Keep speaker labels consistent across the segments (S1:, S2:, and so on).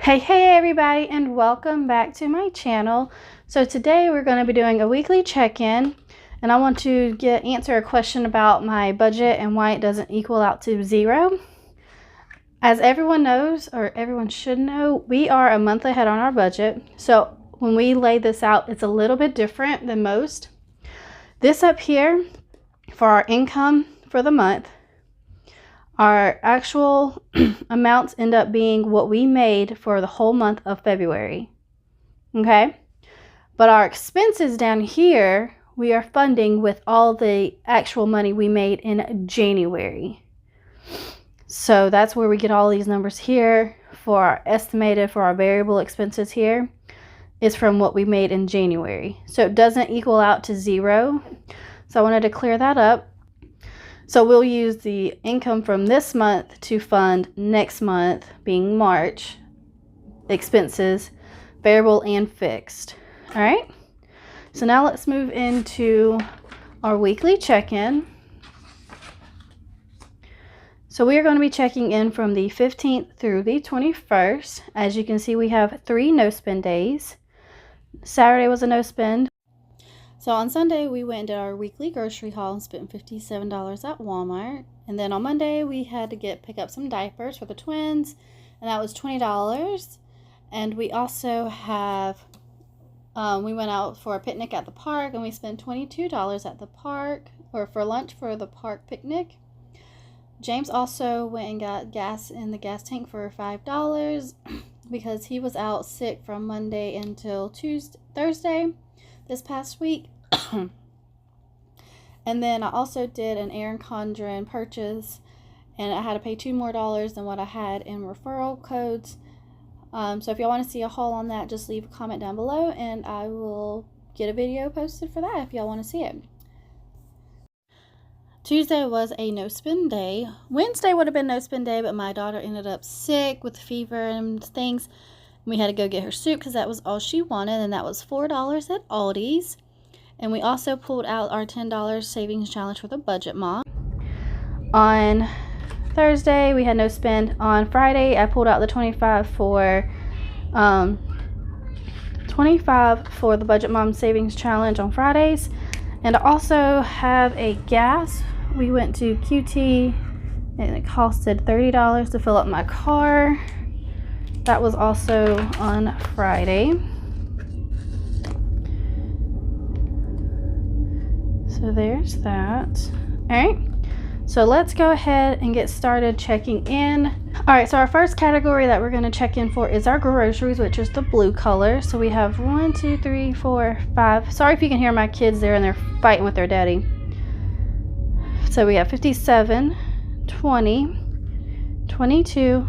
S1: Hey everybody, and welcome back to my channel. So today we're going to be doing a weekly check-in, and I want to answer a question about my budget and why it doesn't equal out to zero. As everyone knows, or everyone should know, we are a month ahead on our budget. So when we lay this out, it's a little bit different than most. This up here for our income for the month, our actual amounts end up being what we made for the whole month of February. Okay? But our expenses down here, we are funding with all the actual money we made in January. So that's where we get all these numbers here for our estimated for our variable expenses here is from what we made in January. So it doesn't equal out to zero. So I wanted to clear that up. So we'll use the income from this month to fund next month, being March, expenses, variable and fixed. All right. So now let's move into our weekly check-in. So we are going to be checking in from the 15th through the 21st. As you can see, we have 3 no-spend days. Saturday was a no-spend. So on Sunday, we went and did our weekly grocery haul and spent $57 at Walmart. And then on Monday, we had to pick up some diapers for the twins, and that was $20. And we also have, we went out for a picnic at the park, and we spent $22 at the park, or for lunch for the park picnic. James also went and got gas in the gas tank for $5 because he was out sick from Monday until Thursday. This past week. And then I also did an Erin Condren purchase, and I had to pay $2 more than what I had in referral codes. So if y'all want to see a haul on that, just leave a comment down below and I will get a video posted for that if y'all want to see it. Tuesday was a no-spend day. Wednesday would have been no-spend day, but my daughter ended up sick with fever and things. We had to go get her soup because that was all she wanted, and that was $4 at Aldi's. And we also pulled out our $10 savings challenge for the budget mom. On Thursday, we had no spend. On Friday, I pulled out the $25 for the budget mom savings challenge on Fridays. And I also have a gas. We went to QT, and it costed $30 to fill up my car. That was also on Friday. So there's that. Alright, so let's go ahead and get started checking in. Alright, so our first category that we're going to check in for is our groceries, which is the blue color. So we have 1, 2, 3, 4, 5. Sorry if you can hear my kids there and they're fighting with their daddy. So we have 57, 20, 22,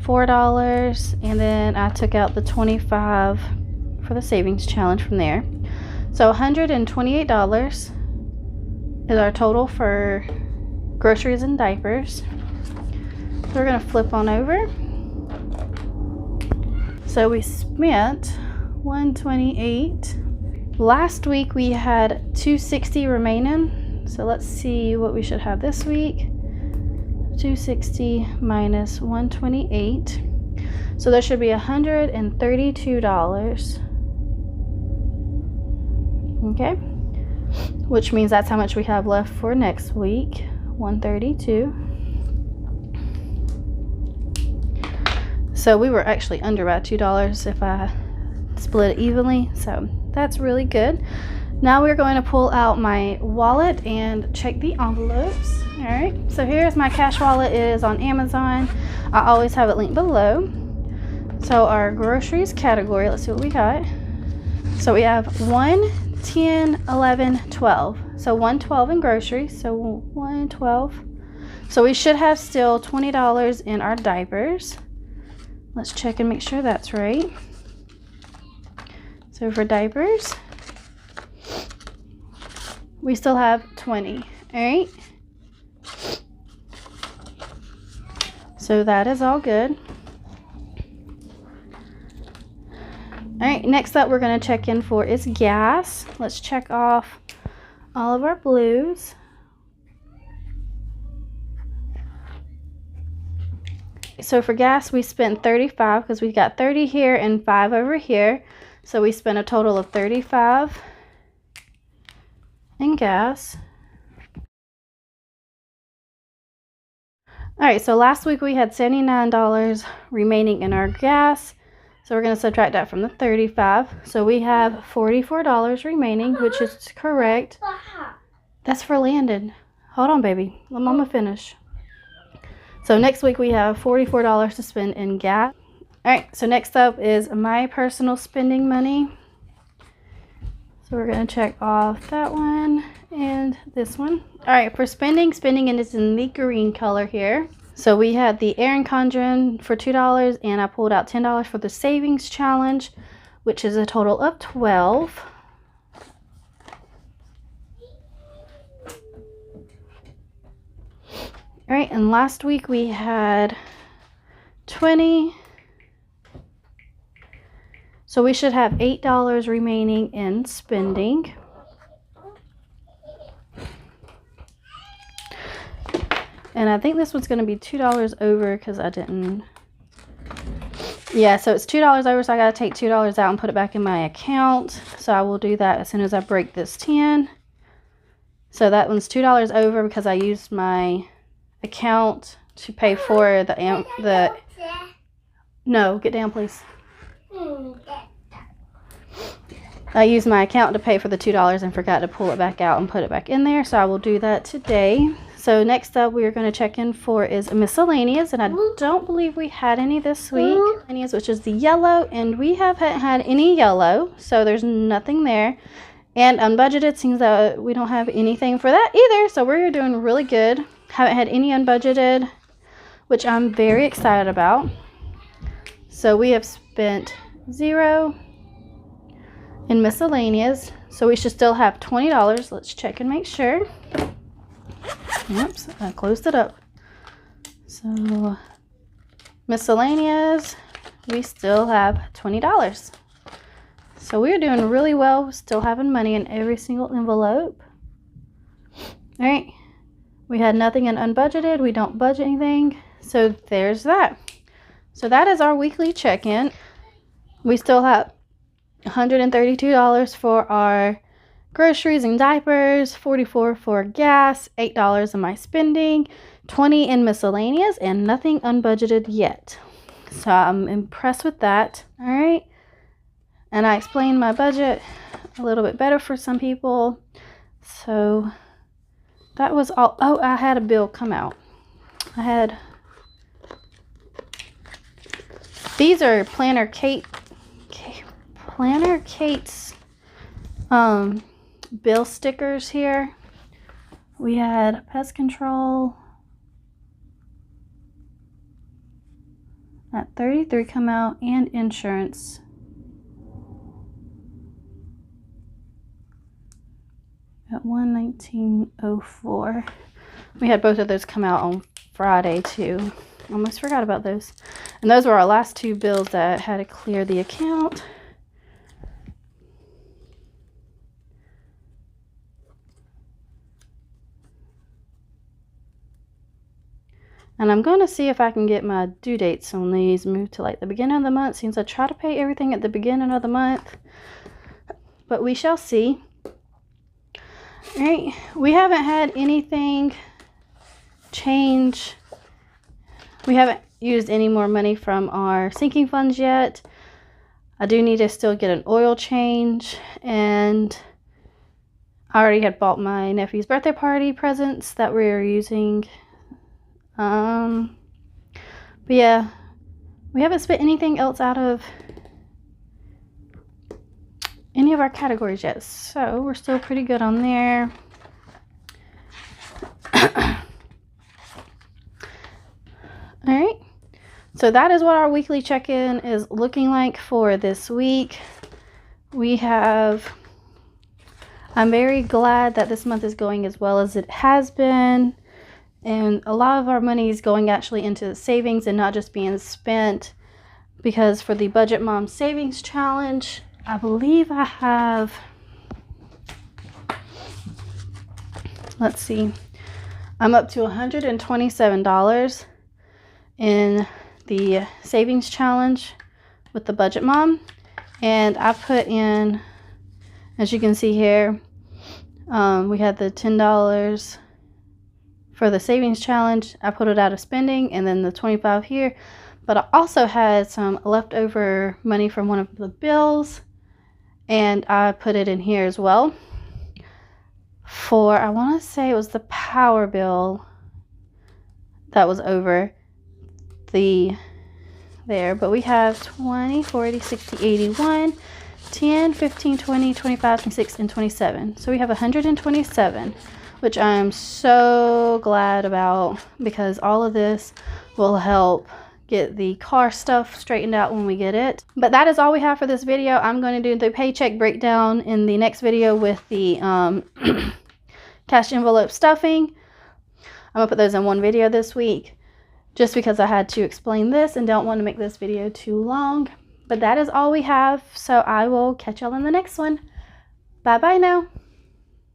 S1: $4, and then I took out the $25 for the savings challenge from there. So $128 is our total for groceries and diapers. So we're going to flip on over. So we spent $128. Last week we had $260 remaining. So let's see what we should have this week. 260 minus 128, so there should be $132. Okay, which means that's how much we have left for next week. 132. So we were actually under by $2 if I split it evenly, so that's really good. Now we're going to pull out my wallet and check the envelopes. All right, so here's my cash wallet. It is on Amazon. I always have it linked below. So our groceries category, let's see what we got. So we have 1, 10, 11, 12. So 112 in groceries, so 112. So we should have still $20 in our diapers. Let's check and make sure that's right. So for diapers, we still have 20. All right, so that is all good. All right, next up we're going to check in for is gas. Let's check off all of our blues. So for gas, we spent $35 because we got 30 here and 5 over here. So we spent a total of $35 in gas. All right, so last week we had $79 remaining in our gas. So we're going to subtract that from the 35. So we have $44 remaining, which is correct. That's for Landon. Hold on, baby. Let Mama finish. So next week we have $44 to spend in gas. All right, so next up is my personal spending money. So we're going to check off that one and this one. All right, for spending is in the green color here. So we had the Erin Condren for $2, and I pulled out $10 for the savings challenge, which is a total of $12. All right, and last week we had $20. So we should have $8 remaining in spending. And I think this one's going to be $2 over because I didn't. Yeah, so it's $2 over, so I got to take $2 out and put it back in my account. So I will do that as soon as I break this 10. So that one's $2 over because I used my account to pay for the no, get down, please. I used my account to pay for the $2 and forgot to pull it back out and put it back in there. So I will do that today. So next up we are going to check in for is miscellaneous, and I don't believe we had any this week. Miscellaneous, which is the yellow, and we haven't had any yellow, so there's nothing there. And unbudgeted, seems that we don't have anything for that either, so we're doing really good. Haven't had any unbudgeted, which I'm very excited about. So we have spent $0 in miscellaneous, so we should still have $20. Let's check and make sure. Oops, I closed it up. So miscellaneous, we still have $20. So we're doing really well, still having money in every single envelope. All right, we had nothing in unbudgeted. We don't budget anything, so there's that. So that is our weekly check-in. We still have $132 for our groceries and diapers, $44 for gas, $8 in my spending, $20 in miscellaneous, and nothing unbudgeted yet. So I'm impressed with that. All right, and I explained my budget a little bit better for some people. So that was all. Oh, I had a bill come out. These are Planner Khate's bill stickers here. We had pest control at $33 come out, and insurance at $119.04. We had both of those come out on Friday too. Almost forgot about those. And those were our last two bills that had to clear the account. And I'm going to see if I can get my due dates on these moved to like the beginning of the month, since I try to pay everything at the beginning of the month. But we shall see. All right, we haven't had anything change. We haven't used any more money from our sinking funds yet. I do need to still get an oil change, and I already had bought my nephew's birthday party presents that we are using. But yeah, we haven't spent anything else out of any of our categories yet, so we're still pretty good on there. All right, so that is what our weekly check-in is looking like for this week. I'm very glad that this month is going as well as it has been. And a lot of our money is going actually into savings and not just being spent, because for the Budget Mom Savings Challenge, I believe I have, let's see, I'm up to $127 in the savings challenge with the Budget Mom, and I put in, as you can see here, we had the $10 for the savings challenge. I put it out of spending, and then the $25 here. But I also had some leftover money from one of the bills, and I put it in here as well for, I want to say it was the power bill that was over there. But we have 20, 40, 60, 81, 10, 15, 20, 25, 26, and 27. So we have 127, which I'm so glad about, because all of this will help get the car stuff straightened out when we get it. But that is all we have for this video. I'm going to do the paycheck breakdown in the next video with the cash envelope stuffing. I'm gonna put those in one video this week, just because I had to explain this and don't want to make this video too long. But that is all we have, so I will catch y'all in the next one. Bye bye now.